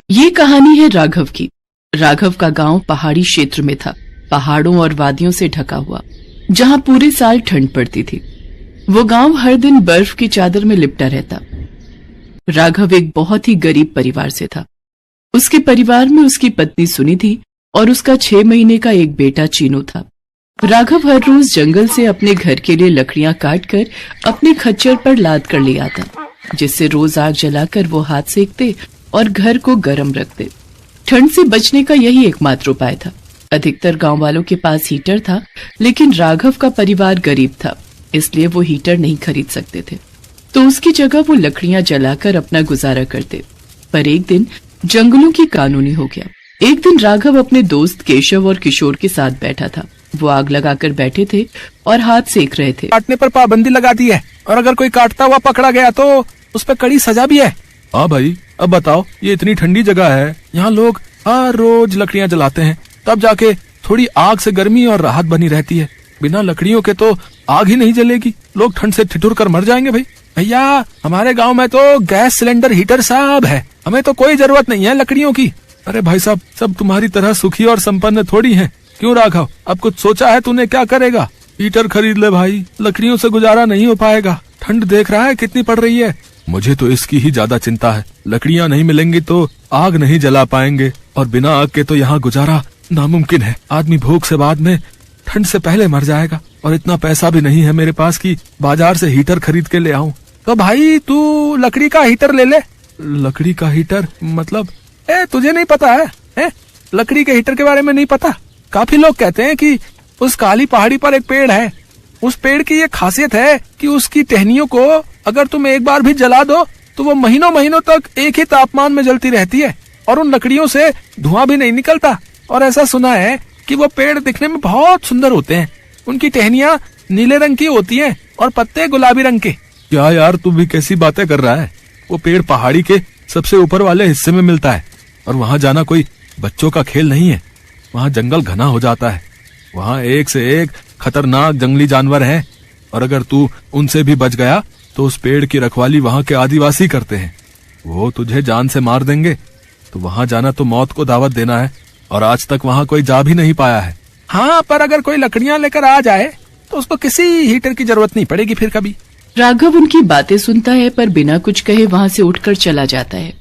ये कहानी है राघव की। राघव का गांव पहाड़ी क्षेत्र में था, पहाड़ों और वादियों से ढका हुआ, जहां पूरे साल ठंड पड़ती थी। वो गांव हर दिन बर्फ की चादर में लिपटा रहता। राघव एक बहुत ही गरीब परिवार से था। उसके परिवार में उसकी पत्नी सुनी थी और उसका 6 महीने का एक बेटा चीनू था। राघव हर रोज जंगल से अपने घर के लिए लकड़ियां काटकर अपने खच्चर पर लाद कर ले आता, जिससे रोज आग जलाकर वो हाथ सेकते और घर को गर्म रखते। ठंड से बचने का यही एकमात्र उपाय था। अधिकतर गांव वालों के पास हीटर था, लेकिन राघव का परिवार गरीब था, इसलिए वो हीटर नहीं खरीद सकते थे, तो उसकी जगह वो लकड़ियां जलाकर अपना गुजारा करते। पर एक दिन जंगलों की कानूनी हो गया। एक दिन राघव अपने दोस्त केशव और किशोर के साथ बैठा था। वो आग लगाकर बैठे थे और हाथ सेक रहे थे। काटने पर पाबंदी लगा दी है और अगर कोई काटता हुआ पकड़ा गया तो उस पर कड़ी सजा भी है। हाँ भाई, अब बताओ, ये इतनी ठंडी जगह है, यहाँ लोग हर रोज लकड़ियाँ जलाते हैं, तब जाके थोड़ी आग से गर्मी और राहत बनी रहती है। बिना लकड़ियों के तो आग ही नहीं जलेगी, लोग ठंड से ठिठुर कर मर जाएंगे। भाई भैया, हमारे गांव में तो गैस सिलेंडर हीटर सब है, हमें तो कोई जरूरत नहीं है लकड़ियों की। अरे भाई साहब, सब तुम्हारी तरह सुखी और संपन्न थोड़ी हैं। क्यों राघव, अब कुछ सोचा है तूने, क्या करेगा? हीटर खरीद ले भाई, लकड़ियों से गुजारा नहीं हो पाएगा। ठंड देख रहा है कितनी पड़ रही है। मुझे तो इसकी ही ज्यादा चिंता है। लकड़ियाँ नहीं मिलेंगी तो आग नहीं जला पाएंगे, और बिना आग के तो यहाँ गुजारा नामुमकिन है। आदमी भूख से बाद में ठंड से पहले मर जाएगा, और इतना पैसा भी नहीं है मेरे पास कि बाजार से हीटर खरीद के ले आऊं। तो भाई तू लकड़ी का हीटर ले ले। लकड़ी का हीटर मतलब? तुझे नहीं पता है? लकड़ी के हीटर के बारे में नहीं पता? काफी लोग कहते हैं कि उस काली पहाड़ी पर एक पेड़ है, उस पेड़ की ये खासियत है कि उसकी टहनियों को अगर तुम एक बार भी जला दो तो वो महीनों महीनों तक एक ही तापमान में जलती रहती है, और उन लकड़ियों से धुआं भी नहीं निकलता। और ऐसा सुना है कि वो पेड़ दिखने में बहुत सुंदर होते हैं। उनकी टहनियाँ नीले रंग की होती हैं और पत्ते गुलाबी रंग के। क्या यार, तू भी कैसी बातें कर रहा है? वो पेड़ पहाड़ी के सबसे ऊपर वाले हिस्से में मिलता है, और वहाँ जाना कोई बच्चों का खेल नहीं है। वहाँ जंगल घना हो जाता है, वहाँ एक से एक खतरनाक जंगली जानवर हैं, और अगर तू उनसे भी बच गया तो उस पेड़ की रखवाली वहाँ के आदिवासी करते हैं। वो तुझे जान से मार देंगे, तो वहाँ जाना तो मौत को दावत देना है, और आज तक वहाँ कोई जा भी नहीं पाया है। हाँ, पर अगर कोई लकड़ियाँ लेकर आ जाए तो उसको किसी हीटर की जरूरत नहीं पड़ेगी फिर कभी। राघव उनकी बातें सुनता है, पर बिना कुछ कहे वहाँ से उठकर चला जाता है।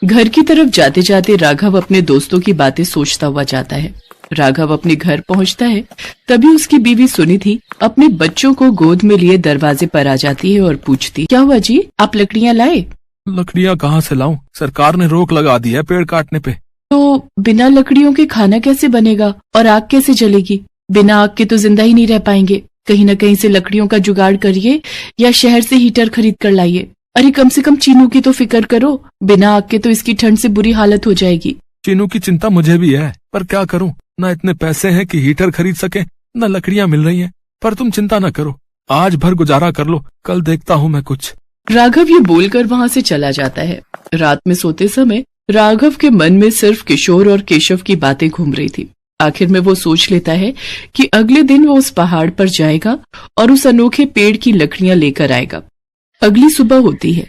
घर की तरफ जाते जाते राघव अपने दोस्तों की बातें सोचता हुआ जाता है। राघव अपने घर पहुँचता है, तभी उसकी बीवी सुनिधि अपने बच्चों को गोद में लिए दरवाजे पर आ जाती है और पूछती, क्या हुआ जी, आप लकड़ियाँ लाए? लकड़ियाँ कहाँ से लाऊं? सरकार ने रोक लगा दी है पेड़ काटने पे। तो बिना लकड़ियों के खाना कैसे बनेगा और आग कैसे जलेगी? बिना आग के तो जिंदा ही नहीं रह पाएंगे। कहीं न कहीं से लकड़ियों का जुगाड़ करिए या शहर से हीटर खरीद कर लाइए। अरे कम से कम चीनू की तो फिक्र करो, बिना आग के तो इसकी ठंड से बुरी हालत हो जाएगी। चीनू की चिंता मुझे भी है, पर क्या करूं, न इतने पैसे हैं कि हीटर खरीद सके, न लकड़ियां मिल रही हैं। पर तुम चिंता न करो, आज भर गुजारा कर लो, कल देखता हूं मैं कुछ। राघव ये बोलकर वहां से चला जाता है। रात में सोते समय राघव के मन में सिर्फ किशोर और केशव की बातें घूम रही थी। आखिर में वो सोच लेता है कि अगले दिन वो उस पहाड़ पर जाएगा और उस अनोखे पेड़ की लकड़ियां लेकर आएगा। अगली सुबह होती है।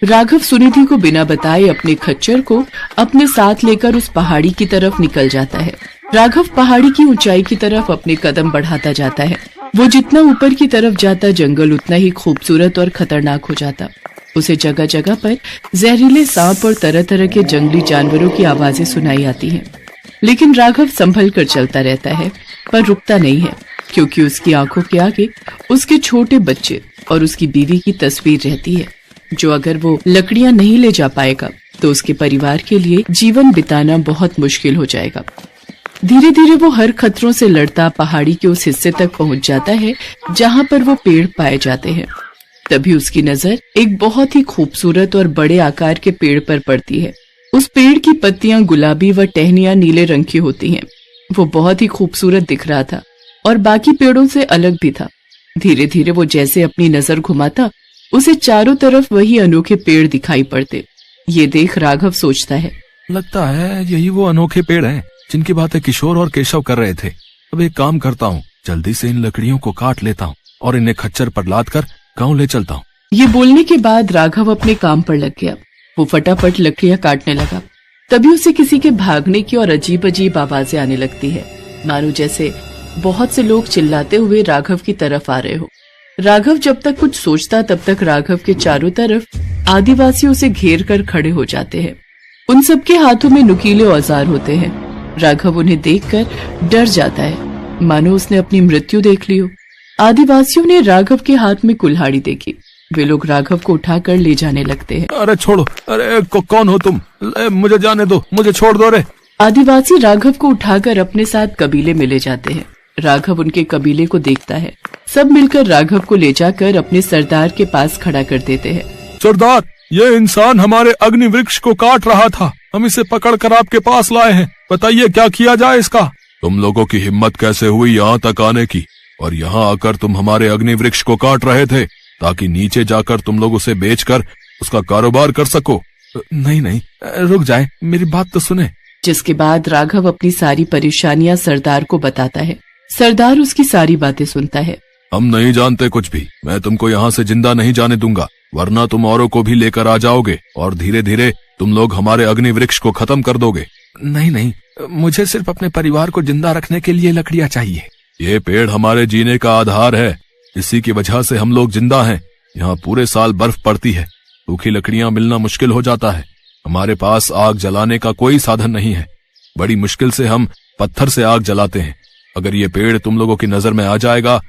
राघव सुनिधि को बिना बताए अपने खच्चर को अपने साथ लेकर उस पहाड़ी की तरफ निकल जाता है। राघव पहाड़ी की ऊंचाई की तरफ अपने कदम बढ़ाता जाता है। वो जितना ऊपर की तरफ जाता, जंगल उतना ही खूबसूरत और खतरनाक हो जाता। उसे जगह जगह पर जहरीले सांप और तरह तरह के जंगली जानवरों की आवाजें सुनाई आती हैं। लेकिन राघव संभल कर चलता रहता है, पर रुकता नहीं है, क्योंकि उसकी आंखों के आगे उसके छोटे बच्चे और उसकी बीवी की तस्वीर रहती है, जो अगर वो लकड़ियां नहीं ले जा पाएगा तो उसके परिवार के लिए जीवन बिताना बहुत मुश्किल हो जाएगा। धीरे धीरे वो हर खतरों से लड़ता पहाड़ी के उस हिस्से तक पहुंच जाता है जहां पर वो पेड़ पाए जाते हैं। तभी उसकी नजर एक बहुत ही खूबसूरत और बड़े आकार के पेड़ पर पड़ती है। उस पेड़ की पत्तियां गुलाबी व टहनियां नीले रंग की होती हैं। वो बहुत ही खूबसूरत दिख रहा था और बाकी पेड़ों से अलग भी था। धीरे धीरे वो जैसे अपनी नजर घुमाता, उसे चारों तरफ वही अनोखे पेड़ दिखाई पड़ते। ये देख राघव सोचता है, लगता है यही वो अनोखे पेड़ हैं जिनकी बातें किशोर और केशव कर रहे थे। अब एक काम करता हूँ, जल्दी से इन लकड़ियों को काट लेता हूँ और इन्हें खच्चर पर लाद कर गाँव ले चलता हूँ। ये बोलने के बाद राघव अपने काम पर लग गया। वो फटाफट लकड़ियां काटने लगा। तभी उसे किसी के भागने की और अजीब अजीब आवाजें आने लगती है, मानो जैसे बहुत से लोग चिल्लाते हुए राघव की तरफ आ रहे हो। राघव जब तक कुछ सोचता तब तक राघव के चारों तरफ आदिवासी उसे घेर कर खड़े हो जाते हैं। उन सबके हाथों में नुकीले औजार होते हैं। राघव उन्हें देखकर डर जाता है, मानो उसने अपनी मृत्यु देख ली हो। आदिवासियों ने राघव के हाथ में कुल्हाड़ी देखी। वे लोग राघव को उठाकर ले जाने लगते हैं। अरे छोड़ो, अरे कौन हो तुम? मुझे जाने दो, मुझे छोड़ दो रे। आदिवासी राघव को उठाकर अपने साथ कबीले में ले जाते हैं। राघव उनके कबीले को देखता है। सब मिलकर राघव को ले जाकर अपने सरदार के पास खड़ा कर देते हैं। सरदार, ये इंसान हमारे अग्नि वृक्ष को काट रहा था, हम इसे पकड़कर आपके पास लाए हैं, बताइए क्या किया जाए इसका? तुम लोगों की हिम्मत कैसे हुई यहाँ तक आने की, और यहाँ आकर तुम हमारे अग्नि वृक्ष को काट रहे थे ताकि नीचे जाकर तुम लोग उसे बेचकर उसका कारोबार कर सको? नहीं, रुक जाए, मेरी बात तो सुने। जिसके बाद राघव अपनी सारी परेशानियां सरदार को बताता है। सरदार उसकी सारी बातें सुनता है। हम नहीं जानते कुछ भी, मैं तुमको यहाँ से जिंदा नहीं जाने दूंगा, वरना तुम औरों को भी लेकर आ जाओगे और धीरे धीरे तुम लोग हमारे अग्नि वृक्ष को खत्म कर दोगे। नहीं, मुझे सिर्फ अपने परिवार को जिंदा रखने के लिए लकड़ियाँ चाहिए। ये पेड़ हमारे जीने का आधार है, इसी की वजह से हम लोग जिंदा हैं। यहाँ पूरे साल बर्फ पड़ती है, सूखी लकड़ियाँ मिलना मुश्किल हो जाता है। हमारे पास आग जलाने का कोई साधन नहीं है, बड़ी मुश्किल से हम पत्थर से आग जलाते हैं। अगर ये पेड़ तुम लोगों की नजर में आ जाएगा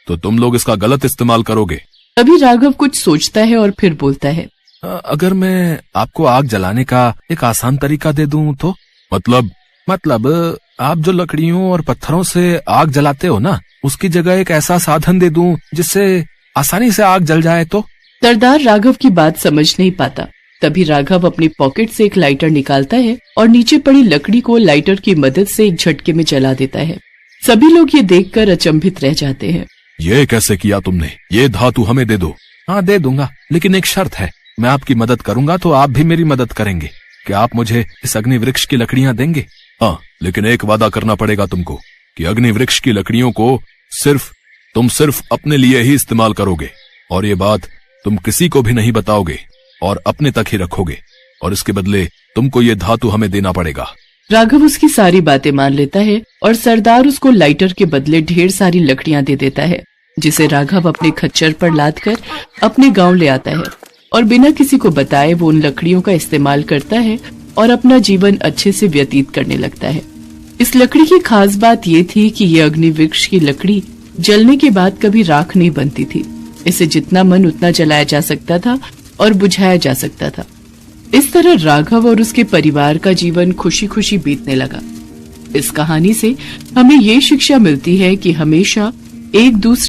तो तुम लोग इसका गलत इस्तेमाल करोगे। अभी राघव कुछ सोचता है और फिर बोलता है, अगर मैं आपको आग जलाने का एक आसान तरीका दे दूं तो? मतलब आप जो लकड़ियों और पत्थरों से आग जलाते हो ना, उसकी जगह एक ऐसा साधन दे दूं जिससे आसानी से आग जल जाए तो? सरदार राघव की बात समझ नहीं पाता। तभी राघव अपनी पॉकेट से एक लाइटर निकालता है और नीचे पड़ी लकड़ी को लाइटर की मदद से एक झटके में जला देता है। सभी लोग ये देखकर अचंभित रह जाते हैं। ये कैसे किया तुमने? ये धातु हमें दे दो। हाँ दे दूंगा, लेकिन एक शर्त है, मैं आपकी मदद करूंगा तो आप भी मेरी मदद करेंगे। क्या आप मुझे इस अग्नि वृक्ष की लकड़ियां देंगे? हाँ, लेकिन एक वादा करना पड़ेगा तुमको कि अग्नि वृक्ष की लकड़ियों को तुम सिर्फ अपने लिए ही इस्तेमाल करोगे, और ये बात तुम किसी को भी नहीं बताओगे और अपने तक ही रखोगे, और इसके बदले तुमको ये धातु हमें देना पड़ेगा। राघव उसकी सारी बातें मान लेता है और सरदार उसको लाइटर के बदले ढेर सारी लकड़ियां दे देता है, जिसे राघव अपने खच्चर पर लाद कर अपने गांव ले आता है और बिना किसी को बताए वो उन लकड़ियों का इस्तेमाल करता है और अपना जीवन अच्छे से व्यतीत करने लगता है। इस लकड़ी की खास बात ये थी कि ये अग्नि वृक्ष की लकड़ी जलने के बाद कभी राख नहीं बनती थी। इसे जितना मन उतना जलाया जा सकता था और बुझाया जा सकता था। इस तरह राघव और उसके परिवार का जीवन खुशी खुशी बीतने लगा। इस कहानी से हमें ये शिक्षा मिलती है कि हमेशा एक दूसरे